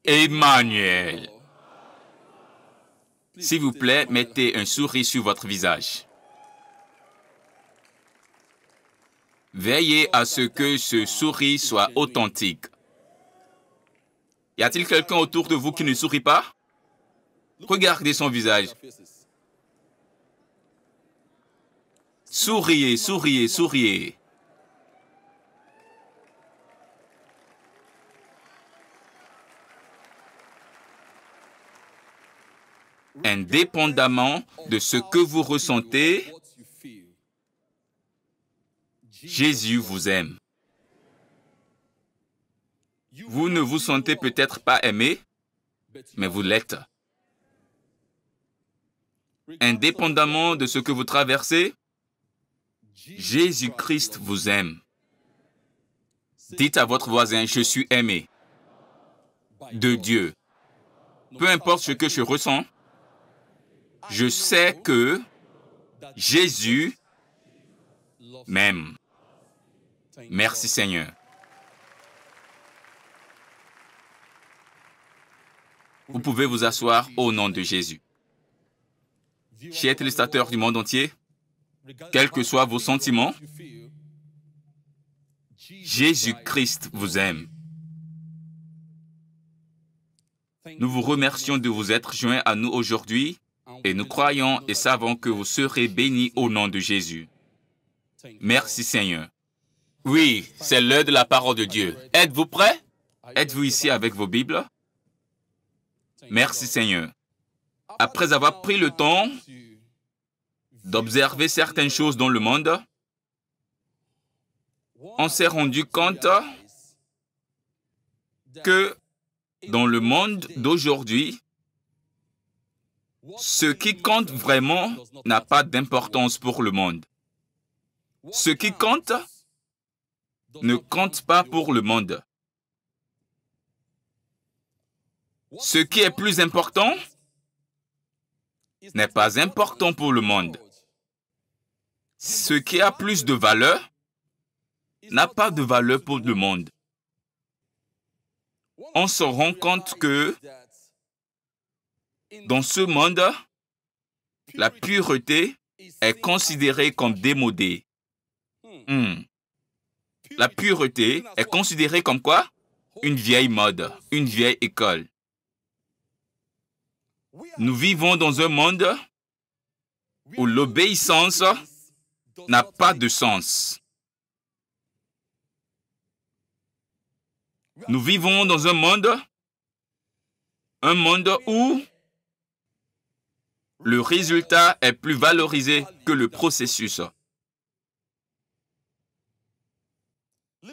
Emmanuel. S'il vous plaît, mettez un sourire sur votre visage. Veillez à ce que ce sourire soit authentique. Y a-t-il quelqu'un autour de vous qui ne sourit pas? Regardez son visage. Souriez, souriez, souriez. Indépendamment de ce que vous ressentez, Jésus vous aime. Vous ne vous sentez peut-être pas aimé, mais vous l'êtes. Indépendamment de ce que vous traversez, Jésus-Christ vous aime. Dites à votre voisin, je suis aimé de Dieu. Peu importe ce que je ressens, je sais que Jésus m'aime. Merci Seigneur. Vous pouvez vous asseoir au nom de Jésus. Chers téléspectateurs du monde entier, quels que soient vos sentiments, Jésus-Christ vous aime. Nous vous remercions de vous être joints à nous aujourd'hui et nous croyons et savons que vous serez bénis au nom de Jésus. Merci Seigneur. Oui, c'est l'heure de la parole de Dieu. Êtes-vous prêts? Êtes-vous ici avec vos Bibles? Merci Seigneur. Après avoir pris le temps d'observer certaines choses dans le monde, on s'est rendu compte que dans le monde d'aujourd'hui, ce qui compte vraiment n'a pas d'importance pour le monde. Ce qui compte ne compte pas pour le monde. Ce qui est plus important n'est pas important pour le monde. Ce qui a plus de valeur n'a pas de valeur pour le monde. On se rend compte que dans ce monde, la pureté est considérée comme démodée. La pureté est considérée comme quoi? Une vieille mode, une vieille école. Nous vivons dans un monde où l'obéissance n'a pas de sens. Nous vivons dans un monde où le résultat est plus valorisé que le processus.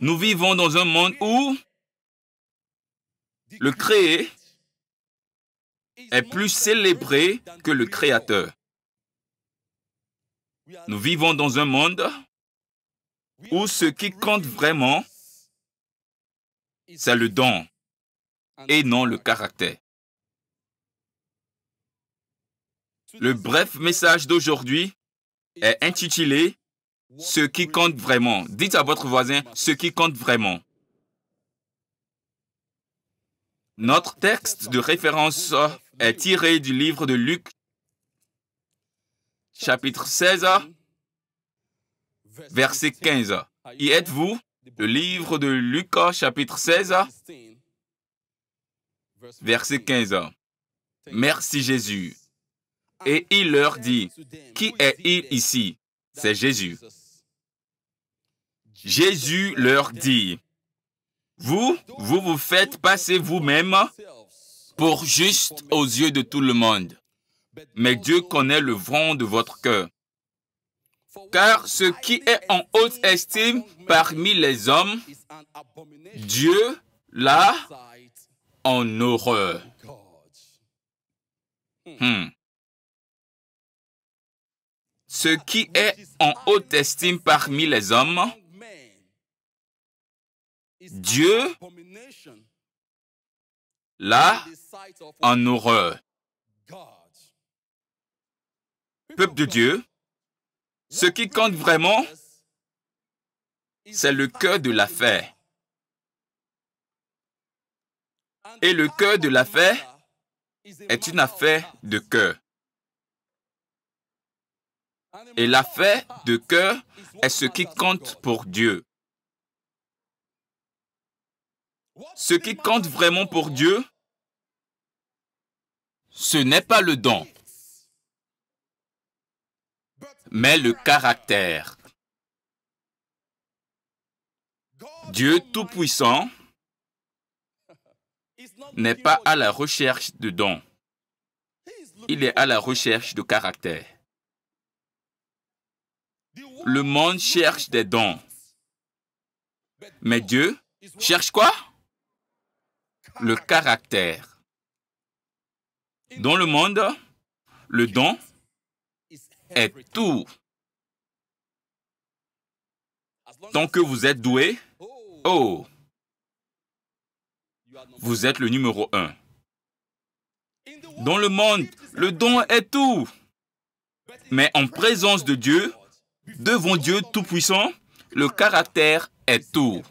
Nous vivons dans un monde où le créé est plus célébré que le créateur. Nous vivons dans un monde où ce qui compte vraiment, c'est le don et non le caractère. Le bref message d'aujourd'hui est intitulé « Ce qui compte vraiment ». Dites à votre voisin « Ce qui compte vraiment ». Notre texte de référence est tiré du livre de Luc, chapitre 16, verset 15. Y êtes-vous? Le livre de Luc, chapitre 16, verset 15. Merci Jésus. Et il leur dit, qui est-il ici? C'est Jésus. Jésus leur dit, vous vous faites passer vous-même pour juste aux yeux de tout le monde. Mais Dieu connaît le fond de votre cœur. Car ce qui est en haute estime parmi les hommes, Dieu l'a en horreur. Ce qui est en haute estime parmi les hommes, Dieu l'a en horreur. Peuple de Dieu, ce qui compte vraiment, c'est le cœur de l'affaire. Et le cœur de l'affaire est une affaire de cœur. Et l'affaire de cœur est ce qui compte pour Dieu. Ce qui compte vraiment pour Dieu, ce n'est pas le don, mais le caractère. Dieu Tout-Puissant n'est pas à la recherche de dons. Il est à la recherche de caractère. Le monde cherche des dons. Mais Dieu cherche quoi? Le caractère. Dans le monde, le don est tout. Tant que vous êtes doué, oh, vous êtes le numéro 1. Dans le monde, le don est tout. Mais en présence de Dieu, devant Dieu Tout-Puissant, le caractère est tout.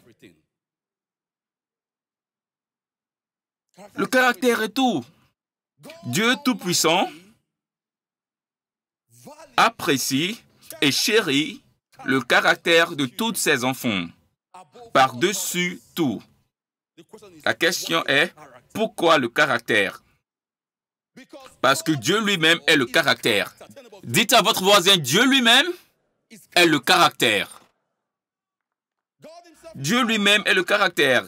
Le caractère est tout. Dieu Tout-Puissant apprécie et chérit le caractère de tous ses enfants, par-dessus tout. La question est, pourquoi le caractère? Parce que Dieu lui-même est le caractère. Dites à votre voisin, Dieu lui-même est le caractère. Dieu lui-même est le caractère.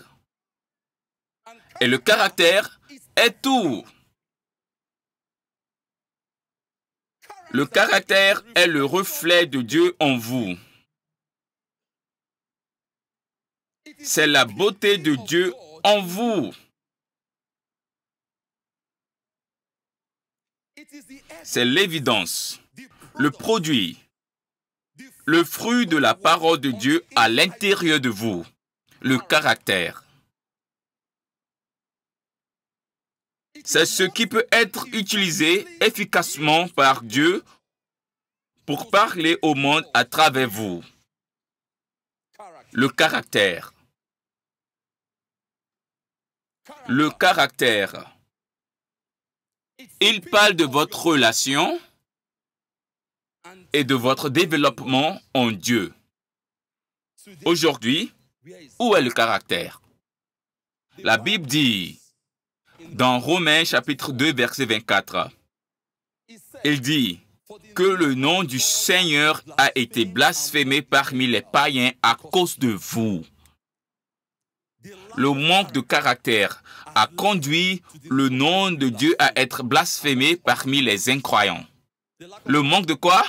Et le caractère est tout. Le caractère est le reflet de Dieu en vous. C'est la beauté de Dieu en vous. C'est l'évidence, le produit, le fruit de la parole de Dieu à l'intérieur de vous, le caractère. C'est ce qui peut être utilisé efficacement par Dieu pour parler au monde à travers vous. Le caractère. Le caractère. Il parle de votre relation et de votre développement en Dieu. Aujourd'hui, où est le caractère? La Bible dit, dans Romains chapitre 2, verset 24, il dit que le nom du Seigneur a été blasphémé parmi les païens à cause de vous. Le manque de caractère a conduit le nom de Dieu à être blasphémé parmi les incroyants. Le manque de quoi?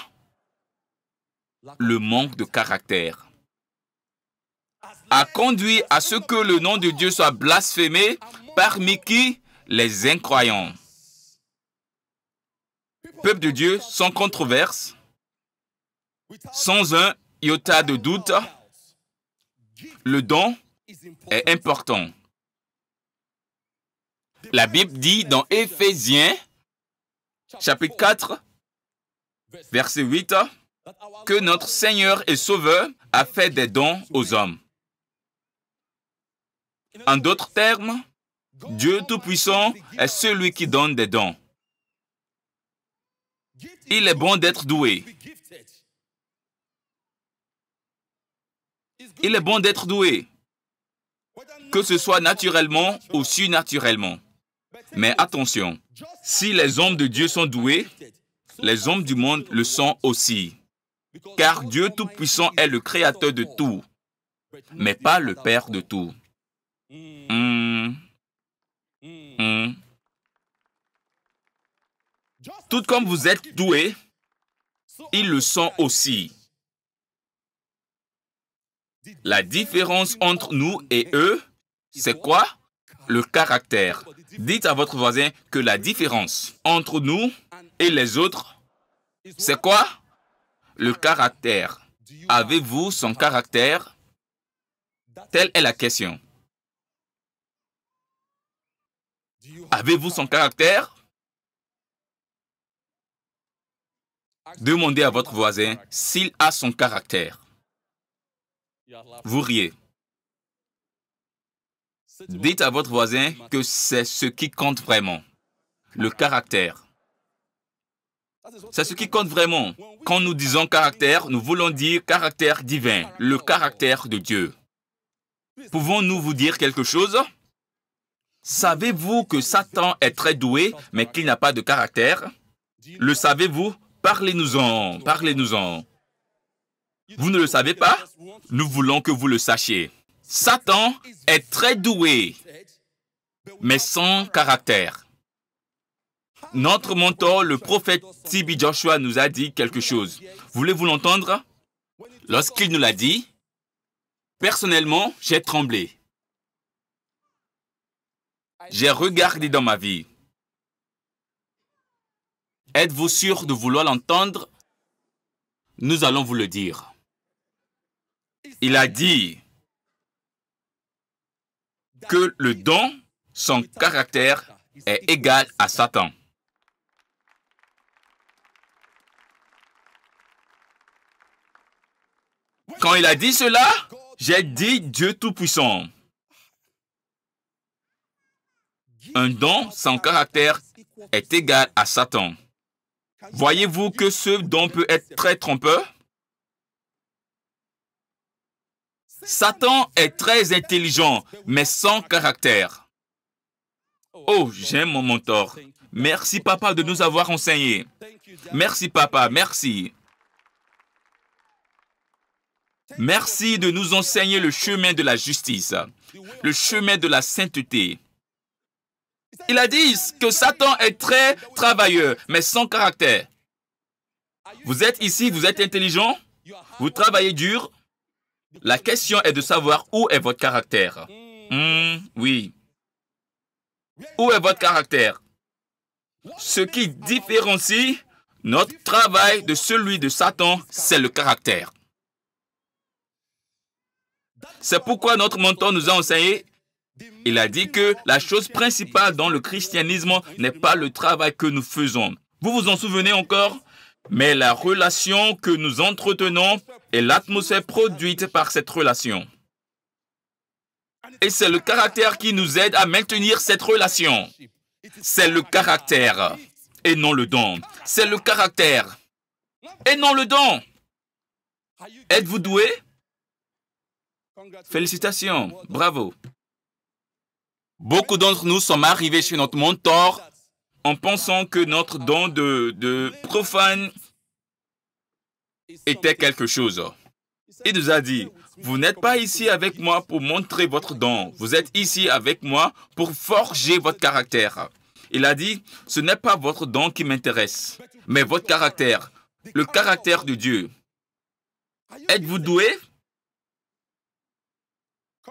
Le manque de caractère a conduit à ce que le nom de Dieu soit blasphémé parmi qui? Les incroyants. Peuple de Dieu, sans controverse, sans un iota de doute, le don est important. La Bible dit dans Éphésiens, chapitre 4, verset 8, que notre Seigneur et Sauveur a fait des dons aux hommes. En d'autres termes, Dieu Tout-Puissant est celui qui donne des dons. Il est bon d'être doué. Il est bon d'être doué, que ce soit naturellement ou surnaturellement. Mais attention, si les hommes de Dieu sont doués, les hommes du monde le sont aussi. Car Dieu Tout-Puissant est le créateur de tout, mais pas le Père de tout. Tout comme vous êtes doués, ils le sont aussi. La différence entre nous et eux, c'est quoi? Le caractère. Dites à votre voisin que la différence entre nous et les autres, c'est quoi? Le caractère. Avez-vous son caractère? Telle est la question. Avez-vous son caractère? Demandez à votre voisin s'il a son caractère. Vous riez. Dites à votre voisin que c'est ce qui compte vraiment. Le caractère. C'est ce qui compte vraiment. Quand nous disons caractère, nous voulons dire caractère divin, le caractère de Dieu. Pouvons-nous vous dire quelque chose? Savez-vous que Satan est très doué, mais qu'il n'a pas de caractère? Le savez-vous? Parlez-nous-en, parlez-nous-en. Vous ne le savez pas? Nous voulons que vous le sachiez. Satan est très doué, mais sans caractère. Notre mentor, le prophète T.B. Joshua, nous a dit quelque chose. Voulez-vous l'entendre? Lorsqu'il nous l'a dit, personnellement, j'ai tremblé. J'ai regardé dans ma vie. Êtes-vous sûr de vouloir l'entendre? Nous allons vous le dire. Il a dit que le don, son caractère, est égal à Satan. Quand il a dit cela, j'ai dit Dieu Tout-Puissant. Un don sans caractère est égal à Satan. Voyez-vous que ce don peut être très trompeur? Satan est très intelligent, mais sans caractère. Oh, j'aime mon mentor. Merci, papa, de nous avoir enseigné. Merci, papa, merci. Merci de nous enseigner le chemin de la justice, le chemin de la sainteté. Il a dit que Satan est très travailleur, mais sans caractère. Vous êtes ici, vous êtes intelligent, vous travaillez dur. La question est de savoir où est votre caractère. Oui. Où est votre caractère? Ce qui différencie notre travail de celui de Satan, c'est le caractère. C'est pourquoi notre mentor nous a enseigné. Il a dit que la chose principale dans le christianisme n'est pas le travail que nous faisons. Vous vous en souvenez encore? Mais la relation que nous entretenons et l'atmosphère produite par cette relation. Et c'est le caractère qui nous aide à maintenir cette relation. C'est le caractère et non le don. C'est le caractère et non le don. Êtes-vous doué? Félicitations, bravo. Beaucoup d'entre nous sommes arrivés chez notre mentor en pensant que notre don de profane était quelque chose. Il nous a dit, vous n'êtes pas ici avec moi pour montrer votre don. Vous êtes ici avec moi pour forger votre caractère. Il a dit, ce n'est pas votre don qui m'intéresse, mais votre caractère, le caractère de Dieu. Êtes-vous doué?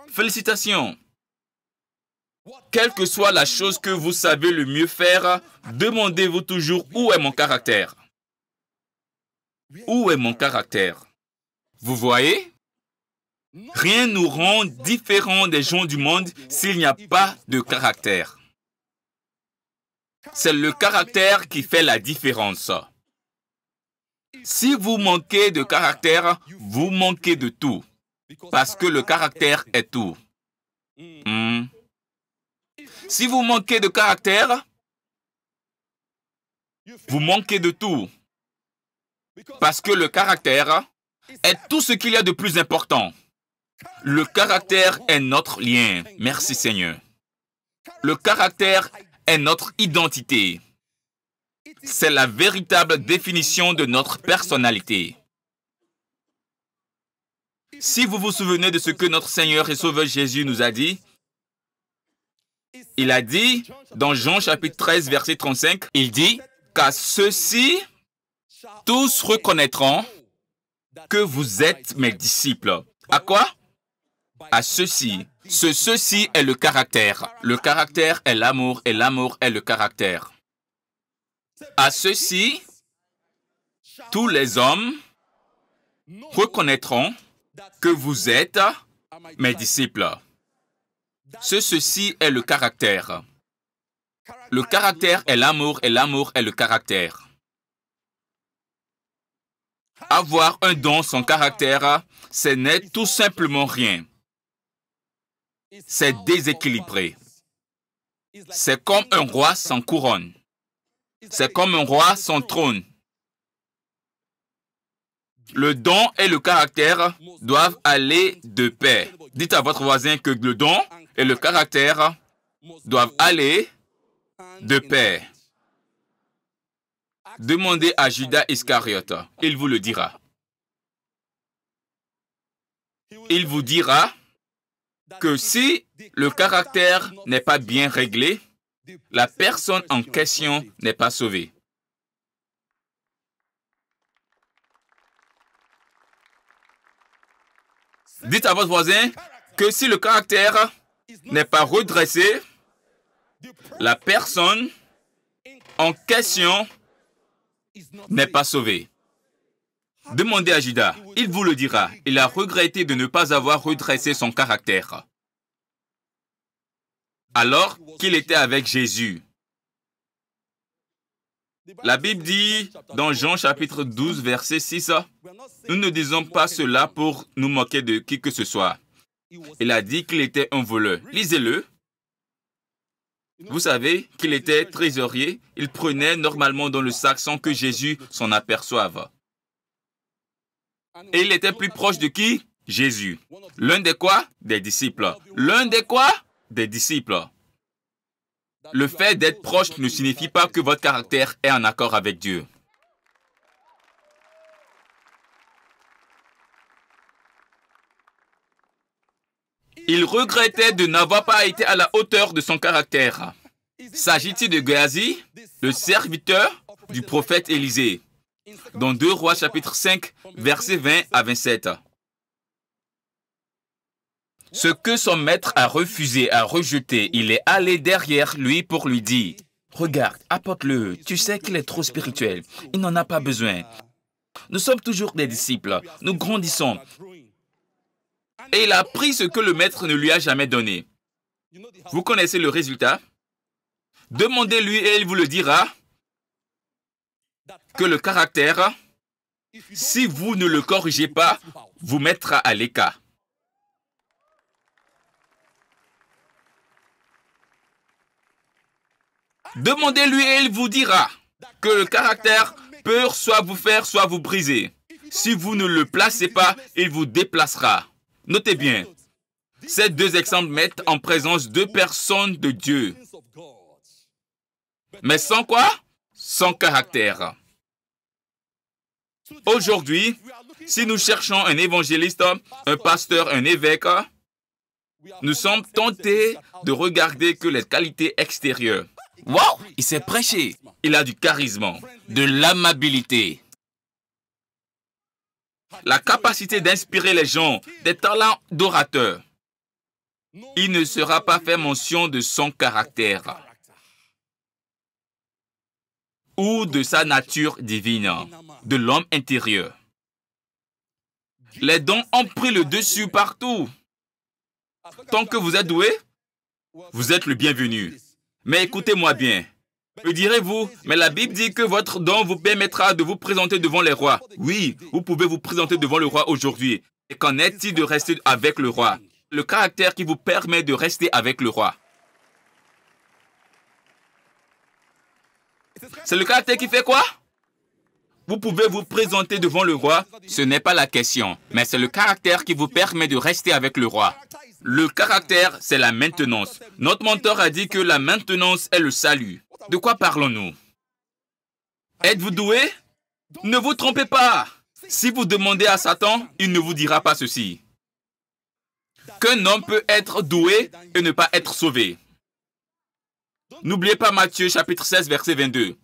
Félicitations. Quelle que soit la chose que vous savez le mieux faire, demandez-vous toujours où est mon caractère? Où est mon caractère? Vous voyez? Rien nous rend différents des gens du monde s'il n'y a pas de caractère. C'est le caractère qui fait la différence. Si vous manquez de caractère, vous manquez de tout. Parce que le caractère est tout. Si vous manquez de caractère, vous manquez de tout. Parce que le caractère est tout ce qu'il y a de plus important. Le caractère est notre lien. Merci Seigneur. Le caractère est notre identité. C'est la véritable définition de notre personnalité. Si vous vous souvenez de ce que notre Seigneur et Sauveur Jésus nous a dit, il a dit, dans Jean chapitre 13, verset 35, il dit, qu'à ceux-ci, tous reconnaîtront que vous êtes mes disciples. À quoi? À ceux-ci. Ceci est le caractère. Le caractère est l'amour et l'amour est le caractère. À ceux-ci, tous les hommes reconnaîtront que vous êtes mes disciples. Ceci est le caractère. Le caractère est l'amour et l'amour est le caractère. Avoir un don sans caractère, ce n'est tout simplement rien. c'est déséquilibré. C'est comme un roi sans couronne. C'est comme un roi sans trône. Le don et le caractère doivent aller de pair. Dites à votre voisin que le don et le caractère doivent aller de pair. Demandez à Judas Iscariote, il vous le dira. Il vous dira que si le caractère n'est pas bien réglé, la personne en question n'est pas sauvée. Dites à votre voisin que si le caractère n'est pas redressé, la personne en question n'est pas sauvée. Demandez à Judas, il vous le dira. Il a regretté de ne pas avoir redressé son caractère, alors qu'il était avec Jésus. La Bible dit dans Jean chapitre 12, verset 6, « Nous ne disons pas cela pour nous moquer de qui que ce soit. » Il a dit qu'il était un voleur. Lisez-le. Vous savez qu'il était trésorier. Il prenait normalement dans le sac sans que Jésus s'en aperçoive. Et il était plus proche de qui? Jésus. L'un des quoi? Des disciples. L'un des quoi? Des disciples. Le fait d'être proche ne signifie pas que votre caractère est en accord avec Dieu. Il regrettait de n'avoir pas été à la hauteur de son caractère. S'agit-il de Géasi, le serviteur du prophète Élisée, dans 2 Rois chapitre 5, versets 20 à 27. Ce que son maître a refusé, a rejeté, il est allé derrière lui pour lui dire, « Regarde, apporte-le, tu sais qu'il est trop spirituel, il n'en a pas besoin. Nous sommes toujours des disciples, nous grandissons. » Et il a pris ce que le maître ne lui a jamais donné. Vous connaissez le résultat? Demandez-lui et il vous le dira que le caractère, si vous ne le corrigez pas, vous mettra à l'écart. Demandez-lui et il vous dira que le caractère peut soit vous faire, soit vous briser. Si vous ne le placez pas, il vous déplacera. Notez bien, ces deux exemples mettent en présence deux personnes de Dieu. Mais sans quoi? Sans caractère. Aujourd'hui, si nous cherchons un évangéliste, un pasteur, un évêque, nous sommes tentés de regarder que les qualités extérieures. Wow! Il sait prêcher. Il a du charisme, de l'amabilité, la capacité d'inspirer les gens, des talents d'orateur. Il ne sera pas fait mention de son caractère ou de sa nature divine, de l'homme intérieur. Les dons ont pris le dessus partout. Tant que vous êtes doué, vous êtes le bienvenu. Mais écoutez-moi bien. Me direz-vous, mais la Bible dit que votre don vous permettra de vous présenter devant les rois. Oui, vous pouvez vous présenter devant le roi aujourd'hui. Et qu'en est-il de rester avec le roi? Le caractère qui vous permet de rester avec le roi. C'est le caractère qui fait quoi? Vous pouvez vous présenter devant le roi, ce n'est pas la question, mais c'est le caractère qui vous permet de rester avec le roi. Le caractère, c'est la maintenance. Notre mentor a dit que la maintenance est le salut. De quoi parlons-nous? Êtes-vous doué? Ne vous trompez pas. Si vous demandez à Satan, il ne vous dira pas ceci. Qu'un homme peut être doué et ne pas être sauvé. N'oubliez pas Matthieu chapitre 16, verset 22.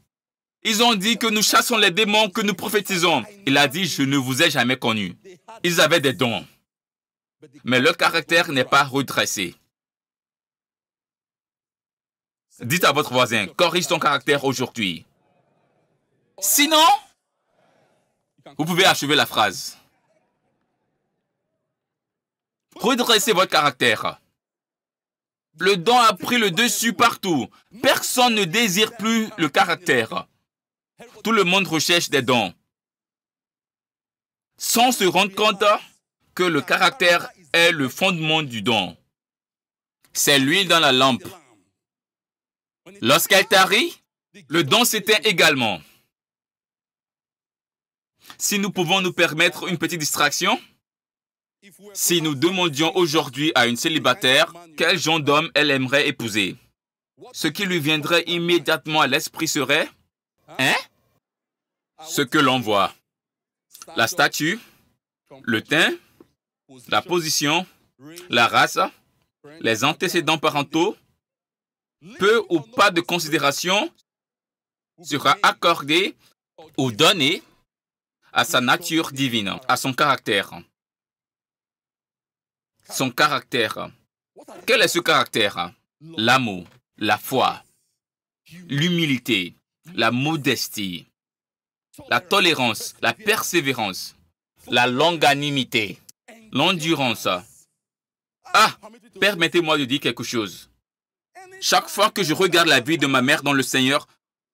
Ils ont dit que nous chassons les démons, que nous prophétisons. Il a dit, je ne vous ai jamais connus. Ils avaient des dons, mais leur caractère n'est pas redressé. Dites à votre voisin, corrige ton caractère aujourd'hui. Sinon, vous pouvez achever la phrase. Redressez votre caractère. Le don a pris le dessus partout. Personne ne désire plus le caractère. Tout le monde recherche des dons, sans se rendre compte que le caractère est le fondement du don. C'est l'huile dans la lampe. Lorsqu'elle tarit, le don s'éteint également. Si nous pouvons nous permettre une petite distraction, si nous demandions aujourd'hui à une célibataire quel genre d'homme elle aimerait épouser, ce qui lui viendrait immédiatement à l'esprit serait, ce que l'on voit. La statue, le teint, la position, la race, les antécédents parentaux, peu ou pas de considération sera accordée ou donnée à sa nature divine, à son caractère. Son caractère. Quel est ce caractère? L'amour, la foi, l'humilité, la modestie, la tolérance, la persévérance, la longanimité, l'endurance. Ah, permettez-moi de dire quelque chose. Chaque fois que je regarde la vie de ma mère dans le Seigneur,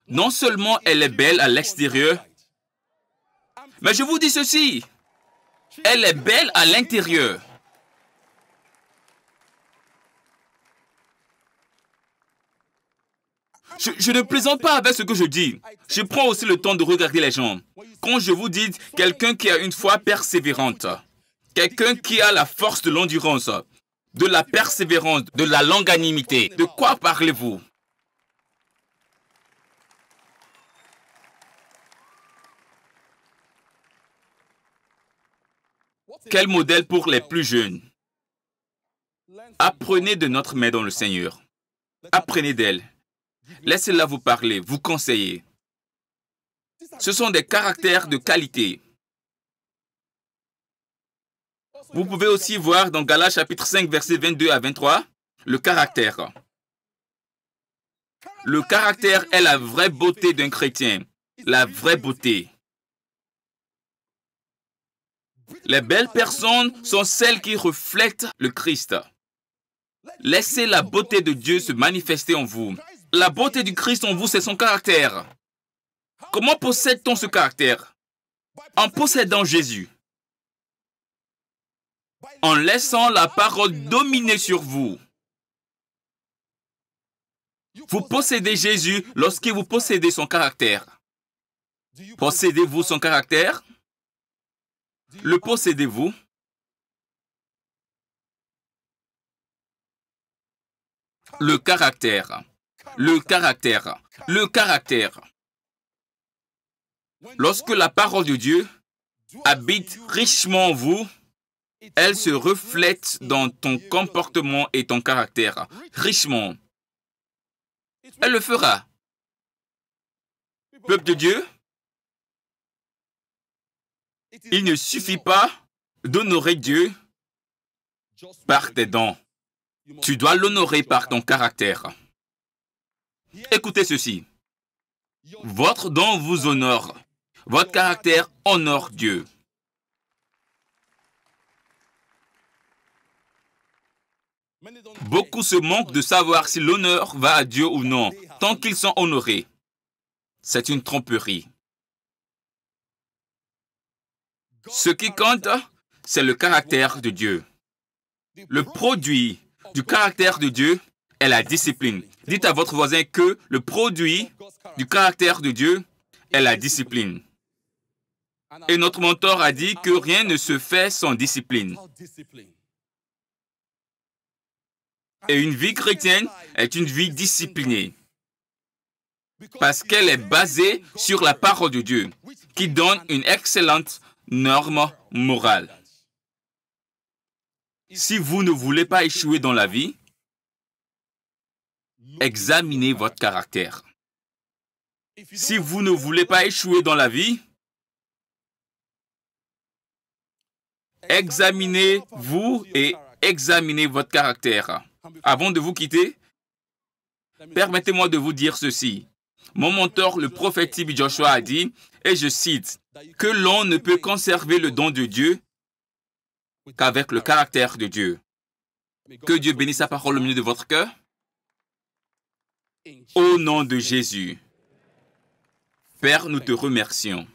non seulement elle est belle à l'extérieur, mais je vous dis ceci, elle est belle à l'intérieur. Je ne plaisante pas avec ce que je dis. Je prends aussi le temps de regarder les gens. Quand je vous dis quelqu'un qui a une foi persévérante, quelqu'un qui a la force de l'endurance, de la persévérance, de la longanimité, de quoi parlez-vous? Quel modèle pour les plus jeunes? Apprenez de notre mère dans le Seigneur. Apprenez d'elle. Laissez-la vous parler, vous conseiller. Ce sont des caractères de qualité. Vous pouvez aussi voir dans Galates chapitre 5, versets 22 à 23, le caractère. Le caractère est la vraie beauté d'un chrétien. La vraie beauté. Les belles personnes sont celles qui reflètent le Christ. Laissez la beauté de Dieu se manifester en vous. La beauté du Christ en vous, c'est son caractère. Comment possède-t-on ce caractère? En possédant Jésus. En laissant la parole dominer sur vous. Vous possédez Jésus lorsque vous possédez son caractère. Possédez-vous son caractère? Le possédez-vous? Le caractère. Le caractère. Le caractère. Lorsque la parole de Dieu habite richement en vous, elle se reflète dans ton comportement et ton caractère. Richement. Elle le fera. Peuple de Dieu, il ne suffit pas d'honorer Dieu par tes dons. Tu dois l'honorer par ton caractère. Écoutez ceci. Votre don vous honore. Votre caractère honore Dieu. Beaucoup se manquent de savoir si l'honneur va à Dieu ou non, tant qu'ils sont honorés. C'est une tromperie. Ce qui compte, c'est le caractère de Dieu. Le produit du caractère de Dieu est la discipline. Dites à votre voisin que le produit du caractère de Dieu est la discipline. Et notre mentor a dit que rien ne se fait sans discipline. Et une vie chrétienne est une vie disciplinée. Parce qu'elle est basée sur la parole de Dieu, qui donne une excellente norme morale. Si vous ne voulez pas échouer dans la vie, examinez votre caractère. Si vous ne voulez pas échouer dans la vie, examinez-vous et examinez votre caractère. Avant de vous quitter, permettez-moi de vous dire ceci. Mon mentor, le prophète T.B. Joshua, a dit, et je cite, que l'on ne peut conserver le don de Dieu qu'avec le caractère de Dieu. Que Dieu bénisse sa parole au milieu de votre cœur. Au nom de Jésus. Père, nous te remercions.